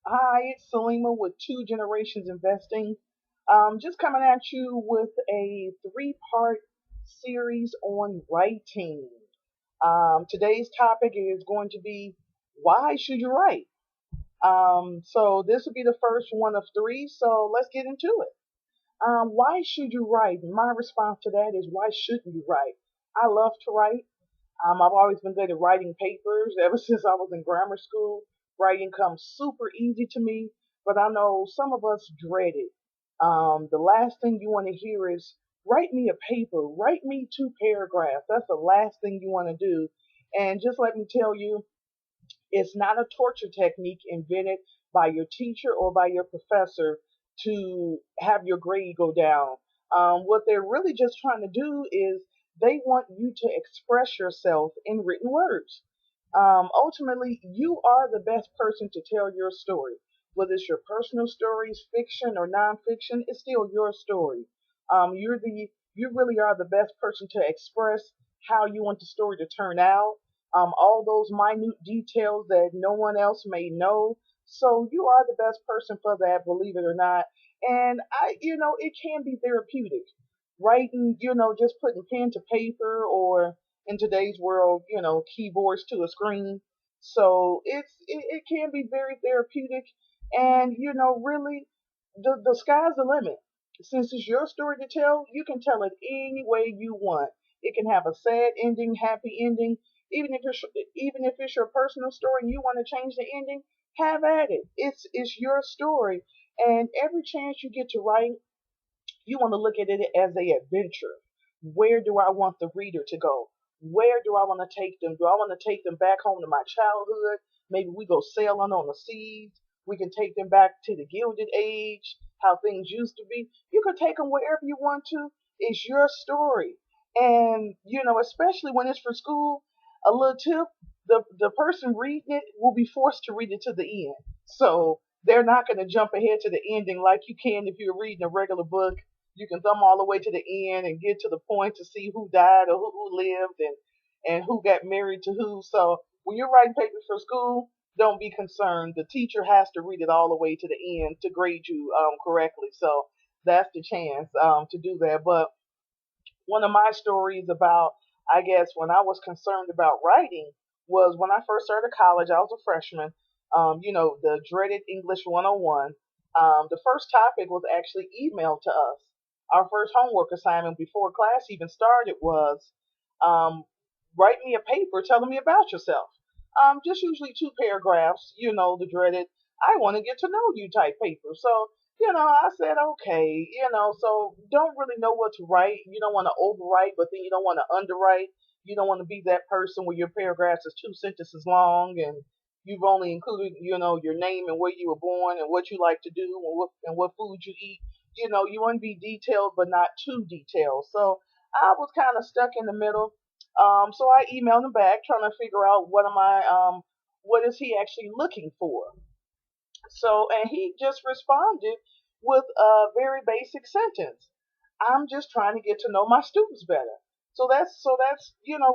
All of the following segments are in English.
Hi, it's Salima with Two Generations Investing. Just coming at you with a three-part series on writing. Today's topic is going to be why should you write? So this will be the first one of three. So let's get into it. Why should you write? My response to that is why shouldn't you write? I love to write. I've always been good at writing papers ever since I was in grammar school. Writing comes super easy to me, but I know some of us dread it. The last thing you want to hear is, write me a paper, write me two paragraphs. That's the last thing you want to do. And just let me tell you, it's not a torture technique invented by your teacher or by your professor to have your grade go down. What they're really just trying to do is they want you to express yourself in written words. Ultimately, you are the best person to tell your story. Whether it's your personal stories, fiction or nonfiction, it's still your story. You really are the best person to express how you want the story to turn out. All those minute details that no one else may know. So you are the best person for that, believe it or not. And it can be therapeutic. Writing, just putting pen to paper or in today's world, keyboards to a screen. So it can be very therapeutic, and really, the sky's the limit. Since it's your story to tell, you can tell it any way you want. It can have a sad ending, happy ending. Even if it's your personal story and you want to change the ending, have at it. It's your story, and every chance you get to write, you want to look at it as a adventure. Where do I want the reader to go? Where do I want to take them? Do I want to take them back home to my childhood? Maybe we go sailing on the seas. We can take them back to the Gilded Age, how things used to be. You can take them wherever you want to. It's your story. And, especially when it's for school, a little tip, the person reading it will be forced to read it to the end. So they're not going to jump ahead to the ending like you can if you're reading a regular book. You can thumb all the way to the end and get to the point to see who died or who lived and who got married to who. So when you're writing papers for school, don't be concerned. The teacher has to read it all the way to the end to grade you correctly. So that's the chance to do that. But one of my stories about, I guess, when I was concerned about writing was when I first started college. I was a freshman. The dreaded English 101. The first topic was actually emailed to us. Our first homework assignment before class even started was um, write me a paper telling me about yourself. Just usually two paragraphs, the dreaded I want to get to know you type paper. So I said, okay, so don't really know what to write. You don't want to overwrite, but then you don't want to underwrite. You don't want to be that person where your paragraphs is two sentences long and you've only included, your name and where you were born and what you like to do and what food you eat. You want to be detailed, but not too detailed. So I was kind of stuck in the middle. So I emailed him back trying to figure out what is he actually looking for. So, and he just responded with a very basic sentence. I'm just trying to get to know my students better. So that's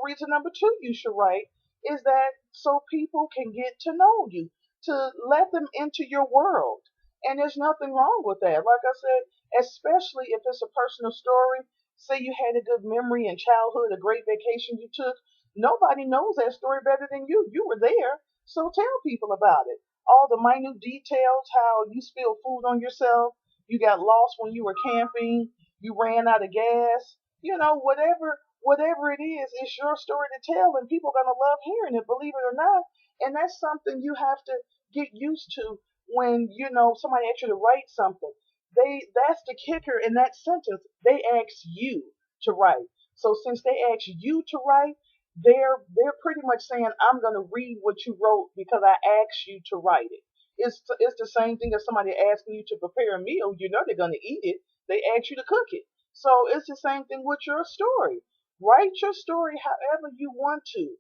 reason number two you should write is that so people can get to know you, to let them into your world. And there's nothing wrong with that. Like I said, especially if it's a personal story, say you had a good memory in childhood, a great vacation you took, nobody knows that story better than you. You were there, so tell people about it. All the minute details, how you spilled food on yourself, you got lost when you were camping, you ran out of gas, whatever it is, it's your story to tell, and people are gonna love hearing it, believe it or not. And that's something you have to get used to when somebody asks you to write something. That's the kicker in that sentence. They ask you to write. So since they ask you to write, they're pretty much saying I'm gonna read what you wrote because I asked you to write it. It's the same thing as somebody asking you to prepare a meal. You know they're gonna eat it. They ask you to cook it. So it's the same thing with your story. Write your story however you want to.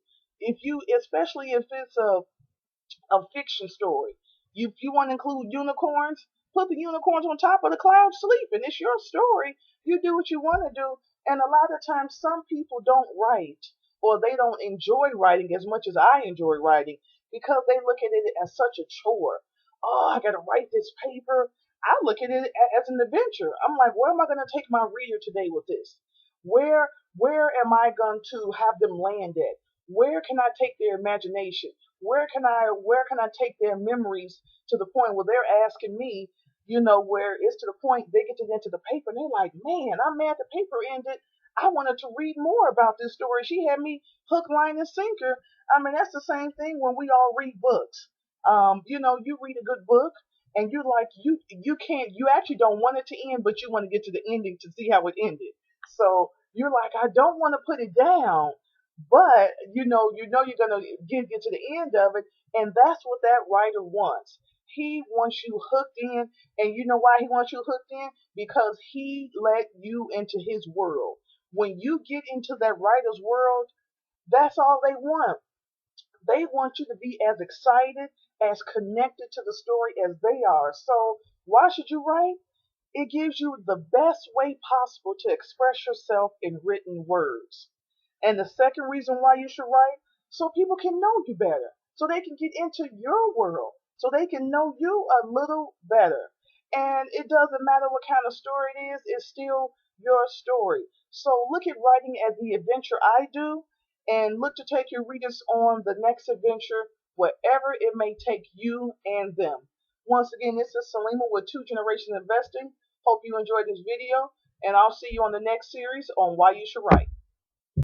Especially if it's a fiction story. If you want to include unicorns, put the unicorns on top of the cloud sleeping. It's your story. You do what you want to do. And a lot of times, some people don't write or they don't enjoy writing as much as I enjoy writing because they look at it as such a chore. oh, I gotta write this paper. I look at it as an adventure. I'm like, where am I gonna take my reader today with this? Where am I going to have them land at? Where can I take their imagination? Where can I take their memories to the point where they're asking me, where it's to the point they get to the end of the paper and they're like, man, I'm mad the paper ended. I wanted to read more about this story. She had me hook, line, and sinker. I mean, that's the same thing when we all read books. You read a good book and you're like, you actually don't want it to end, but you want to get to the ending to see how it ended. So you're like, I don't want to put it down, but you're gonna get to the end of it, and that's what that writer wants. He wants you hooked in, and you know why he wants you hooked in? Because he let you into his world. When you get into that writer's world, that's all they want. They want you to be as excited, as connected to the story as they are. So why should you write? It gives you the best way possible to express yourself in written words. And the second reason why you should write, so people can know you better, so they can get into your world, so they can know you a little better. And it doesn't matter what kind of story it is, it's still your story. So look at writing as the adventure I do, and look to take your readers on the next adventure, wherever it may take you and them. Once again, this is Salima with Two Generation Investing. Hope you enjoyed this video, and I'll see you on the next series on Why You Should Write.